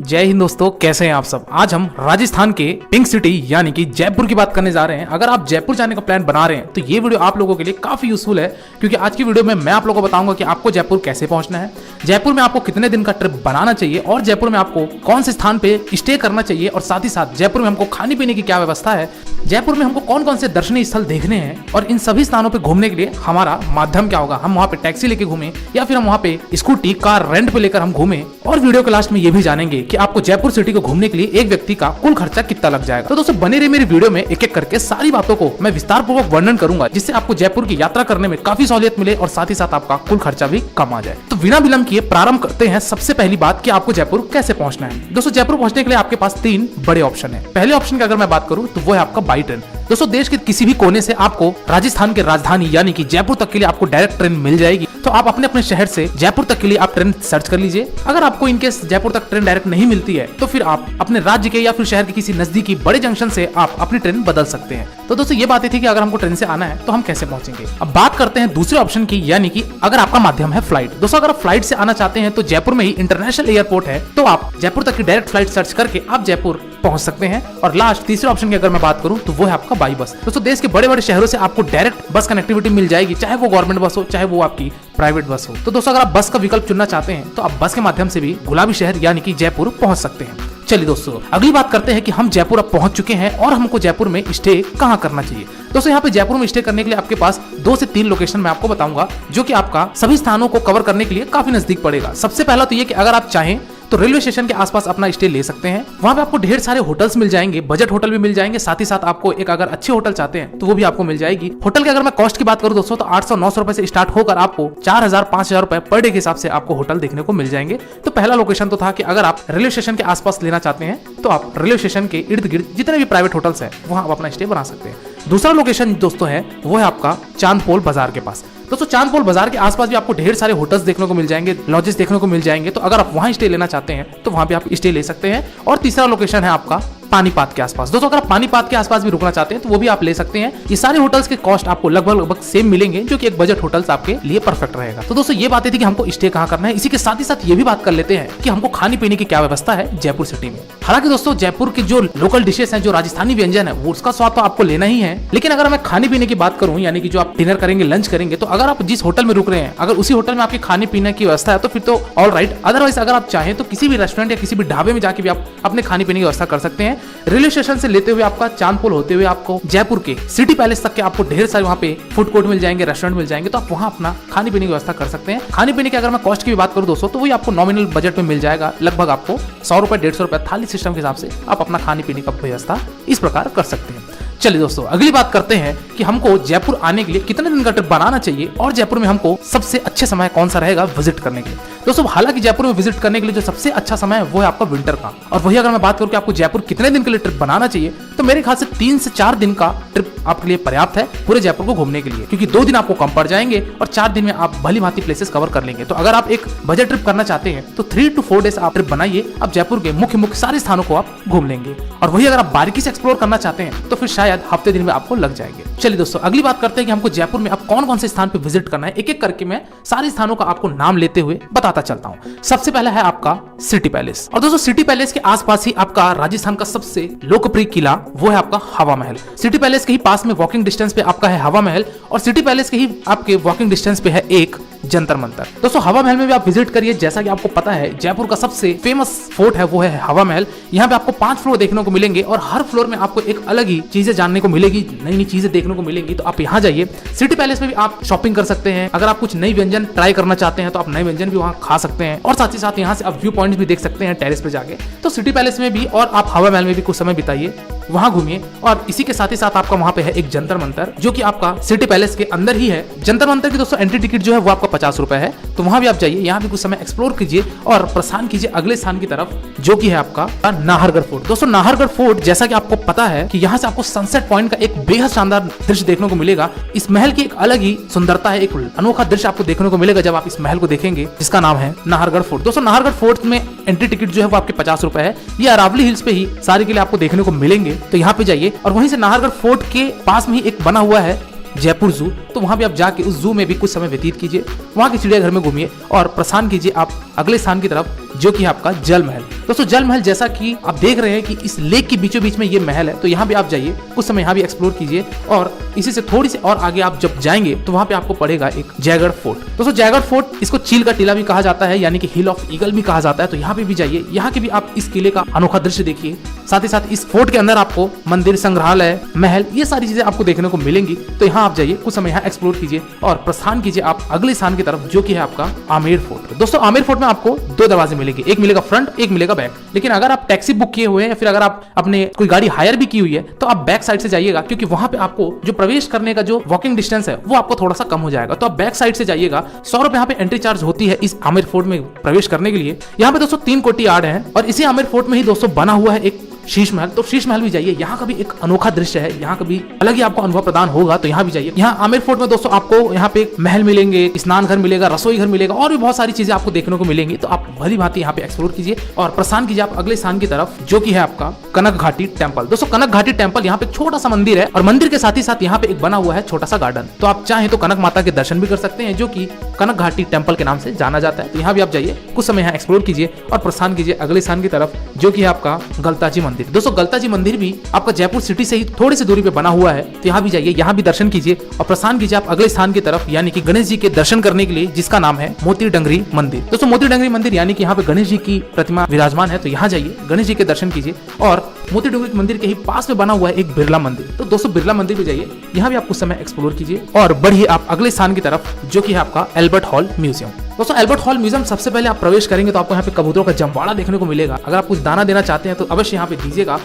जय हिंद दोस्तों, कैसे हैं आप सब। आज हम राजस्थान के पिंक सिटी यानी कि जयपुर की बात करने जा रहे हैं। अगर आप जयपुर जाने का प्लान बना रहे हैं तो ये वीडियो आप लोगों के लिए काफी यूजफुल है, क्योंकि आज की वीडियो में मैं आप लोगों को बताऊंगा कि आपको जयपुर कैसे पहुंचना है, जयपुर में आपको कितने दिन का ट्रिप बनाना चाहिए और जयपुर में आपको कौन से स्थान पे स्टे करना चाहिए, और साथ ही साथ जयपुर में हमको खाने पीने की क्या व्यवस्था है, जयपुर में हमको कौन कौन से दर्शनीय स्थल देखने हैं, और इन सभी स्थानों पे घूमने के लिए हमारा माध्यम क्या होगा। हम वहाँ पे टैक्सी लेके घूमें या फिर हम वहाँ पे स्कूटी कार रेंट पे लेकर हम घूमें। और वीडियो के लास्ट में ये भी जानेंगे कि आपको जयपुर सिटी को घूमने के लिए एक व्यक्ति का कुल खर्चा कितना लग जाएगा। तो दोस्तों बने रहिए मेरी वीडियो में, एक एक करके सारी बातों को मैं विस्तार पूर्वक वर्णन करूंगा, जिससे आपको जयपुर की यात्रा करने में काफी सहूलियत मिले और साथ ही साथ आपका कुल खर्चा भी कम आ जाए। तो बिना विलंब किए प्रारंभ करते हैं। सबसे पहली बात कि आपको जयपुर कैसे पहुंचना है। दोस्तों जयपुर पहुंचने के लिए आपके पास 3 बड़े ऑप्शन है। पहले ऑप्शन की अगर मैं बात करूं तो वो है आपका बाई ट्रेन। दोस्तों देश के किसी भी कोने से आपको राजस्थान के राजधानी यानी कि जयपुर तक के लिए आपको डायरेक्ट ट्रेन मिल जाएगी। तो आप अपने अपने शहर से जयपुर तक के लिए आप ट्रेन सर्च कर लीजिए। अगर आपको इनकेस जयपुर तक ट्रेन डायरेक्ट नहीं मिलती है तो फिर आप अपने राज्य के या फिर शहर के किसी नजदीकी बड़े जंक्शन से आप अपनी ट्रेन बदल सकते हैं। तो दोस्तों ये बात थी कि अगर हमको ट्रेन से आना है तो हम कैसे पहुंचेंगे। अब बात करते हैं दूसरे ऑप्शन की, यानी कि अगर आपका माध्यम है फ्लाइट। दोस्तों अगर आप फ्लाइट से आना चाहते हैं तो जयपुर में ही इंटरनेशनल एयरपोर्ट है, तो आप जयपुर तक की डायरेक्ट फ्लाइट सर्च करके आप जयपुर पहुंच सकते हैं। और लास्ट तीसरे ऑप्शन की अगर मैं बात करूं तो वो है आपका बाई बस। दोस्तों देश के बड़े बड़े शहरों से आपको डायरेक्ट बस कनेक्टिविटी मिल जाएगी, चाहे वो गवर्नमेंट बस हो चाहे वो आपकी प्राइवेट बस हो। तो दोस्तों अगर आप बस का विकल्प चुनना चाहते हैं तो आप बस के माध्यम से भी गुलाबी शहर यानी कि जयपुर पहुंच सकते हैं। चलिए दोस्तों अगली बात करते हैं कि हम जयपुर अब पहुंच चुके हैं और हमको जयपुर में स्टे कहां करना चाहिए। दोस्तों यहाँ पे जयपुर में स्टे करने के लिए आपके पास 2 से 3 लोकेशन मैं आपको बताऊंगा, जो कि आपका सभी स्थानों को कवर करने के लिए काफी नजदीक पड़ेगा। सबसे पहला तो ये कि अगर आप चाहें तो रेलवे स्टेशन के आसपास अपना स्टे ले सकते हैं। वहां पे आपको ढेर सारे होटल्स मिल जाएंगे, बजट होटल भी मिल जाएंगे, साथ ही साथ आपको एक अगर अच्छे होटल चाहते हैं तो वो भी आपको मिल जाएगी। होटल की अगर मैं कॉस्ट की बात करूं दोस्तों तो 800-900 रुपए से स्टार्ट होकर आपको 4000-5000 रुपए पर डे के हिसाब से आपको होटल देखने को मिल जाएंगे। तो पहला लोकेशन तो था कि अगर आप रेलवे स्टेशन के आसपास लेना चाहते हैं तो आप रेलवे स्टेशन के इर्द गिर्द जितने भी प्राइवेट होटल्स है वहां आप अपना स्टे बना सकते हैं। दूसरा लोकेशन दोस्तों है वो है आपका चांदपोल बाजार के पास। दोस्तों चांदपोल बाजार के आसपास भी आपको ढेर सारे होटल्स देखने को मिल जाएंगे, लॉजेस देखने को मिल जाएंगे। तो अगर आप वहां स्टे लेना चाहते हैं तो वहां पे आप स्टे ले सकते हैं। और तीसरा लोकेशन है आपका पानीपत के आसपास। दोस्तों अगर आप पानीपत के आसपास भी रुकना चाहते हैं तो वो भी आप ले सकते हैं। ये सारे होटल्स के कॉस्ट आपको लगभग सेम मिलेंगे, जो कि एक बजट होटल्स आपके लिए परफेक्ट रहेगा। तो दोस्तों ये बातें थी कि हमको स्टे कहां करना है। इसी के साथ ही साथ ये भी बात कर लेते हैं कि हमको खाने पीने की क्या व्यवस्था है जयपुर सिटी में। हालांकि दोस्तों जयपुर के जो लोकल डिशेस हैं, जो राजस्थानी व्यंजन है, वो उसका स्वाद तो आपको लेना ही है। लेकिन अगर मैं खाने पीने की बात करूं, यानी कि जो आप डिनर करेंगे लंच करेंगे, तो अगर आप जिस होटल में रुक रहे हैं अगर उसी होटल में आपके खाने पीने की व्यवस्था है तो फिर तो ऑल राइट। अदरवाइज अगर आप चाहें तो किसी भी रेस्टोरेंट या किसी भी ढाबे में जाके भी आप अपने खाने पीने की व्यवस्था कर सकते हैं। रेलवे स्टेशन से लेते हुए आपका चांदपोल होते हुए आपको जयपुर के सिटी पैलेस तक के आपको ढेर सारे वहां पे फूड कोर्ट मिल जाएंगे, रेस्टोरेंट मिल जाएंगे। तो आप वहां अपना खाने पीने की व्यवस्था कर सकते हैं। खाने पीने की अगर मैं कॉस्ट की भी बात करूं दोस्तों तो वही आपको नॉमिनल बजट में मिल जाएगा। लगभग आपको 100 रुपए 150 रुपए थाली सिस्टम के हिसाब से आप अपना खाने पीने का व्यवस्था इस प्रकार कर सकते हैं। चलिए दोस्तों अगली बात करते हैं कि हमको जयपुर आने के लिए कितने दिन का ट्रिप बनाना चाहिए और जयपुर में हमको सबसे अच्छे समय कौन सा रहेगा विजिट करने के लिए। दोस्तों हालांकि जयपुर में विजिट करने के लिए जो सबसे अच्छा समय है वो है आपका विंटर का। और वही अगर मैं बात करूं कि आपको जयपुर कितने दिन के लिए ट्रिप बनाना चाहिए तो मेरे ख्याल से 3 से 4 दिन का ट्रिप आपके लिए पर्याप्त है पूरे जयपुर को घूमने के लिए, क्योंकि 2 दिन आपको कम पड़ जाएंगे और 4 दिन में आप भली भांति प्लेसेस कवर कर लेंगे। तो अगर आप एक बजट ट्रिप करना चाहते हैं तो 3 to 4 डेज आप ट्रिप बनाइए, आप जयपुर के मुख्य सारे स्थानों को आप घूम लेंगे। और वही अगर आप बारीकी से एक्सप्लोर करना चाहते हैं तो फिर शायद हफ्ते दिन में आपको लग जाएंगे। चलिए दोस्तों अगली बात करते हैं कि हमको जयपुर में अब कौन कौन से स्थान पे विजिट करना है। एक एक करके मैं सारे स्थानों का आपको नाम लेते हुए बताता चलता हूं। सबसे पहला है आपका सिटी पैलेस। और दोस्तों सिटी पैलेस के आसपास ही आपका राजस्थान का सबसे लोकप्रिय किला वो है आपका हवा महल। सिटी पैलेस के ही पास में वॉकिंग डिस्टेंस पे आपका है हवा महल, और सिटी पैलेस के ही आपके वॉकिंग डिस्टेंस पे है एक जंतर मंतर। दोस्तों हवा महल में भी आप विजिट करिए। जैसा कि आपको पता है जयपुर का सबसे फेमस फोर्ट है वो है हवा महल। यहाँ पे आपको 5 फ्लोर देखने को मिलेंगे और हर फ्लोर में आपको एक अलग ही चीजें जानने को मिलेगी, नई नई चीजें देखने को मिलेंगी। तो आप यहाँ जाइए। सिटी पैलेस में भी आप शॉपिंग कर सकते हैं। अगर आप कुछ नई व्यंजन ट्राई करना चाहते हैं तो आप नए व्यंजन भी वहाँ खा सकते हैं, और साथ ही साथ यहाँ से आप व्यू पॉइंट्स भी देख सकते हैं टेरेस पे जाके। तो सिटी पैलेस में भी और आप हवा महल में भी कुछ समय बिताइए, वहां घूमिए। और इसी के साथ ही साथ आपका वहां पे है एक जंतर मंतर, जो कि आपका सिटी पैलेस के अंदर ही है। जंतर मंतर की दोस्तों एंट्री टिकट जो है वो आपका 50 रुपए है। तो वहां भी आप जाइए, यहाँ भी कुछ समय एक्सप्लोर कीजिए और प्रस्थान कीजिए अगले स्थान की तरफ, जो कि है आपका नाहरगढ़ फोर्ट। दोस्तों नाहरगढ़ फोर्ट, जैसा कि आपको पता है कि यहाँ से आपको सनसेट पॉइंट का एक बेहद शानदार दृश्य देखने को मिलेगा। इस महल की एक अलग ही सुंदरता है, एक अनोखा दृश्य आपको देखने को मिलेगा जब आप इस महल को देखेंगे, जिसका नाम है नाहरगढ़ फोर्ट। दोस्तों नाहरगढ़ फोर्ट में एंट्री टिकट जो है वो आपके 50 रुपए है। ये अरावली हिल्स पे ही सारे के लिए आपको देखने को मिलेंगे। तो यहाँ पे जाइए। और वहीं से नाहरगढ़ फोर्ट के पास में ही एक बना हुआ है जयपुर जू, तो वहां भी आप जाके उस जू में भी कुछ समय व्यतीत कीजिए, वहां के चिड़ियाघर में घूमिए और प्रस्थान कीजिए आप अगले स्थान की तरफ, जो कि है आपका जल महल। दोस्तों जल महल, जैसा कि आप देख रहे हैं कि इस लेक के बीचों बीच में ये महल है, तो यहाँ भी आप जाइए, कुछ समय यहाँ भी एक्सप्लोर कीजिए और इसी से थोड़ी सी और आगे आप जब जाएंगे तो वहां पे आपको पड़ेगा एक जयगढ़ फोर्ट। दोस्तों जयगढ़ फोर्ट, इसको चील का टीला भी कहा जाता है, यानी कि हिल ऑफ ईगल भी कहा जाता है, तो यहाँ पे भी जाइए, यहाँ के भी आप इस किले का अनोखा दृश्य देखिए। साथ ही साथ इस फोर्ट के अंदर आपको मंदिर, संग्रहालय, महल, ये सारी चीजें आपको देखने को मिलेंगी, तो यहाँ आप जाइए, कुछ समय यहाँ एक्सप्लोर कीजिए और प्रस्थान कीजिए आप अगले स्थान की तरफ, जो कि है आपका आमेर फोर्ट। दोस्तों आमेर फोर्ट में आपको 2 दरवाजे मिलेंगे, एक मिलेगा फ्रंट, एक मिलेगा बैक। लेकिन अगर आप टैक्सी बुक किए हुए हैं या फिर अगर आप अपने कोई गाड़ी हायर भी की हुई है, तो आप बैक साइड से जाइएगा, क्योंकि वहां पे आपको जो प्रवेश करने का जो वॉकिंग डिस्टेंस है वो आपको थोड़ा सा कम हो जाएगा, तो आप बैक साइड से जाइएगा। 100 रुपए यहाँ पे एंट्री चार्ज होती है इस आमेर फोर्ट में प्रवेश करने के लिए। यहाँ पे दोस्तों 3 कोर्टयार्ड है और इसी आमेर फोर्ट में ही दोस्तों बना हुआ है एक शीश महल, तो शीश महल भी जाइए, यहाँ का भी एक अनोखा दृश्य है, यहाँ का भी अलग ही आपको अनुभव प्रदान होगा, तो यहाँ भी जाइए। यहाँ आमेर फोर्ट में दोस्तों आपको यहाँ पे महल मिलेंगे, स्नान घर मिलेगा, रसोई घर मिलेगा और भी बहुत सारी चीजें आपको देखने को मिलेंगी, तो आप भली भांति यहाँ पे एक्सप्लोर कीजिए और प्रस्थान कीजिए आप अगले स्थान की तरफ, जो कि है आपका कनक घाटी टेम्पल। दोस्तों कनक घाटी टेम्पल, यहाँ पे एक छोटा सा मंदिर है और मंदिर के साथ ही साथ यहाँ पे एक बना हुआ है छोटा सा गार्डन, तो आप चाहें तो कनक माता के दर्शन भी कर सकते हैं, जो कि कनक घाटी टेम्पल के नाम से जाना जाता है, तो यहाँ भी आप जाइए, कुछ समय यहाँ एक्सप्लोर कीजिए और प्रस्थान कीजिए अगले स्थान की तरफ, जो कि है आपका गलताजी मंदिर। दोस्तों गलताजी मंदिर भी आपका जयपुर सिटी से ही थोड़ी सी दूरी पे बना हुआ है, तो यहाँ भी जाइए, यहाँ भी दर्शन कीजिए और प्रस्थान कीजिए आप अगले स्थान की तरफ, यानी कि गणेश जी के दर्शन करने के लिए, जिसका नाम है मोती डंगरी मंदिर। दोस्तों मोती डंगरी मंदिर यानी कि यहाँ पे गणेश जी की प्रतिमा विराजमान है, तो यहाँ जाइए, गणेश जी के दर्शन कीजिए और मोती डंगरी मंदिर के ही पास में बना हुआ है एक बिरला मंदिर, तो दोस्तों बिरला मंदिर भी जाइए, यहाँ भी आप कुछ समय एक्सप्लोर कीजिए और बढ़िए आप अगले स्थान की तरफ, जो कि है आपका एल्बर्ट हॉल म्यूजियम। दोस्तों एल्बर्ट हॉल म्यूजियम, सबसे पहले आप प्रवेश करेंगे तो आपको यहाँ पे कबूतरों का जमवाड़ा देखने को मिलेगा, अगर आप कुछ दाना देना चाहते हैं तो अवश्य यहाँ पे दीजिएगा।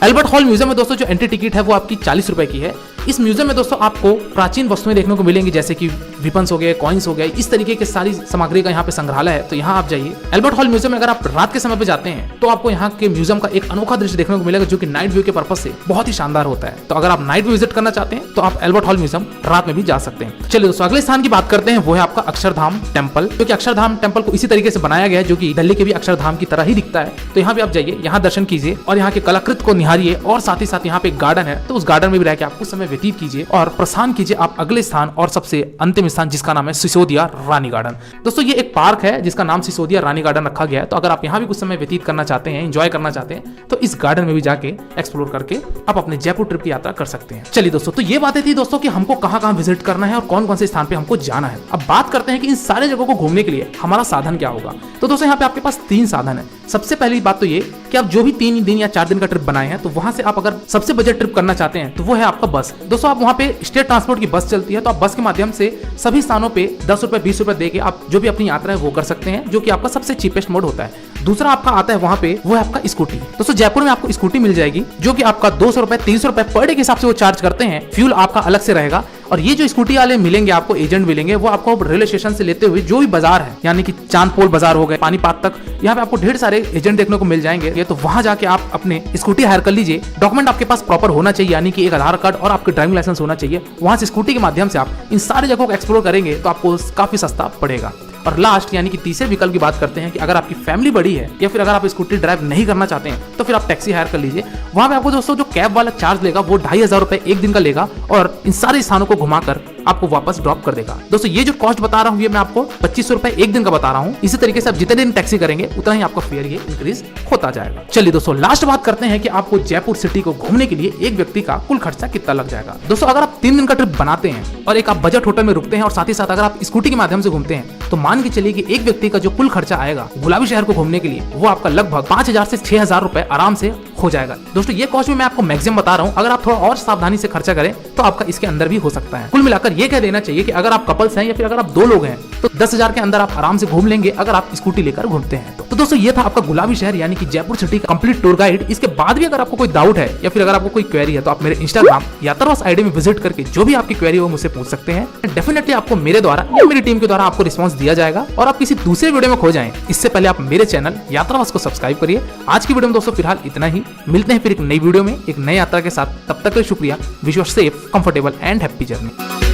एल्बर्ट हॉल म्यूजियम में दोस्तों जो एंट्री टिकट है वो आपकी 40 रुपए की है। इस म्यूजियम में दोस्तों आपको प्राचीन वस्तुएं देखने को मिलेंगी, जैसे कि विपन्स हो गए, कॉइन्स हो गए, इस तरीके की सारी सामग्री का यहाँ पे संग्रहालय है, तो यहाँ आप जाइए। एल्बर्ट हॉल म्यूजियम में अगर आप रात के समय पे जाते हैं तो आपको यहाँ के म्यूजियम का एक अनोखा दृश्य देखने को मिलेगा, जो कि नाइट व्यू के पर्पज से बहुत ही शानदार होता है, तो अगर आप नाइट व्यू विजिट करना चाहते हैं तो आप एल्बर्ट हॉल म्यूजियम रात में भी जा सकते हैं। चलिए दोस्तों अगले स्थान की बात करते हैं, वो है आपका अक्षरधाम टेम्पल, क्योंकि अक्षरधाम टेम्पल को इसी तरीके से बनाया गया है, जो कि दिल्ली के भी अक्षरधाम की तरह ही दिखता है, तो यहाँ भी आप जाइए, यहाँ दर्शन कीजिए और यहाँ के कलाकृत को निहारिए और साथ ही साथ यहाँ पे एक गार्डन है, तो उस गार्डन में भी रह के आप कुछ समय व्यतीत कीजिए और प्रस्थान कीजिए आप अगले स्थान और सबसे अंतिम स्थान, जिसका नाम है सिसोदिया रानी गार्डन। दोस्तों ये एक पार्क है जिसका नाम सिसोदिया रानी गार्डन रखा गया है, तो अगर आप यहाँ भी कुछ समय व्यतीत करना चाहते हैं, एंजॉय करना चाहते हैं, तो इस गार्डन में भी जाके एक्सप्लोर करके आप अपने जयपुर ट्रिप की यात्रा कर सकते हैं। चलिए दोस्तों, तो ये बातें थी दोस्तों कि हमको कहाँ कहाँ विजिट करना है और कौन कौन से स्थान पे हमको जाना है। अब बात करते हैं कि इन सारे जगहों को घूमने के लिए हमारा साधन क्या होगा। तो दोस्तों यहाँ पे आपके पास 3 साधन है। सबसे पहली बात तो ये कि आप जो भी 3 दिन या 4 दिन का ट्रिप बनाए हैं, तो वहां से आप अगर सबसे बजट ट्रिप करना चाहते हैं तो वो है आपका बस। दोस्तों आप वहां पे स्टेट ट्रांसपोर्ट की बस चलती है, तो आप बस के माध्यम से सभी स्थानों पे 10 रुपए 20 रुपए देके आप जो भी अपनी यात्रा है वो कर सकते हैं, जो कि आपका सबसे चीपेस्ट मोड होता है। दूसरा आपका आता है वहां पे, वो है आपका स्कूटी। दोस्तों जयपुर में आपको स्कूटी मिल जाएगी, जो कि आपका 200 रुपए 300 रुपए पर डे के हिसाब से वो चार्ज करते हैं। फ्यूल आपका अलग से रहेगा और ये जो स्कूटी वाले मिलेंगे आपको, एजेंट मिलेंगे, वो आपको रेलवे स्टेशन से लेते हुए जो भी बाजार है, यानी कि चांदपोल बाजार हो गए, पानीपत तक, यहाँ पे आपको ढेर सारे एजेंट देखने को मिल जाएंगे। तो वहां जाके आप अपने स्कूटी हायर कर लीजिए। डॉक्यूमेंट आपके पास प्रॉपर होना चाहिए, यानी कि एक आधार कार्ड और आपके ड्राइविंग लाइसेंस होना चाहिए। वहां से स्कूटी के माध्यम से आप इन सारी जगहों को एक्सप्लोर करेंगे तो आपको काफी सस्ता पड़ेगा। और लास्ट यानी कि तीसरे विकल्प की बात करते हैं कि अगर आपकी फैमिली बड़ी है या फिर अगर आप स्कूटी ड्राइव नहीं करना चाहते हैं, तो फिर आप टैक्सी हायर कर लीजिए। वहां पे आपको दोस्तों जो कैब वाला चार्ज लेगा वो 2500 रुपए एक दिन का लेगा और इन सारे स्थानों को घुमाकर आपको वापस ड्रॉप कर देगा। दोस्तों ये जो कॉस्ट बता रहा हूँ ये मैं आपको 2500 रुपए एक दिन का बता रहा हूँ। इसी तरीके से आप जितने दिन टैक्सी करेंगे उतना ही आपका फेयर ये इंक्रीज होता जाएगा। चलिए दोस्तों लास्ट बात करते हैं कि आपको जयपुर सिटी को घूमने के लिए एक व्यक्ति का कुल खर्चा कितना लग जाएगा। दोस्तों अगर आप 3 दिन का ट्रिप बनाते हैं और एक आप बजट होटल में रुकते हैं और साथ ही साथ अगर आप स्कूटी के माध्यम से घूमते हैं, तो मान के चलिए कि एक व्यक्ति का जो कुल खर्चा आएगा गुलाबी शहर को घूमने के लिए, वो आपका लगभग 5000 से 6000 रुपए आराम से हो जाएगा। दोस्तों ये कॉस्ट भी मैं आपको मैक्सिमम बता रहा हूँ, अगर आप थोड़ा और सावधानी से खर्चा करें तो आपका इसके अंदर भी हो सकता है। कुल मिलाकर ये कह देना चाहिए कि अगर आप कपल्स हैं या फिर अगर आप 2 लोग हैं तो 10,000 के अंदर आप आराम से घूम लेंगे अगर आप स्कूटी लेकर घूमते हैं तो दोस्तों ये था आपका गुलाबी शहर यानी कि जयपुर सिटी का कंप्लीट टूर गाइड। इसके बाद भी अगर आपको कोई डाउट है या फिर अगर आपको कोई क्वेरी है तो आप मेरे इंस्टाग्राम यात्रावास आईडी में विजिट करके जो भी आपकी क्वेरी हो मुझसे पूछ सकते हैं। डेफिनेटली आपको मेरे द्वारा या मेरी टीम के द्वारा आपको रिस्पॉन्स दिया जाएगा और आप किसी दूसरे वीडियो में खो जाएं इससे पहले आप मेरे चैनल यात्रावास को सब्सक्राइब करिए। आज की वीडियो में दोस्तों फिलहाल इतना ही, मिलते हैं फिर एक नई वीडियो में एक नई यात्रा के साथ। तब तक के लिए शुक्रिया। Wish you safe, comfortable and happy journey.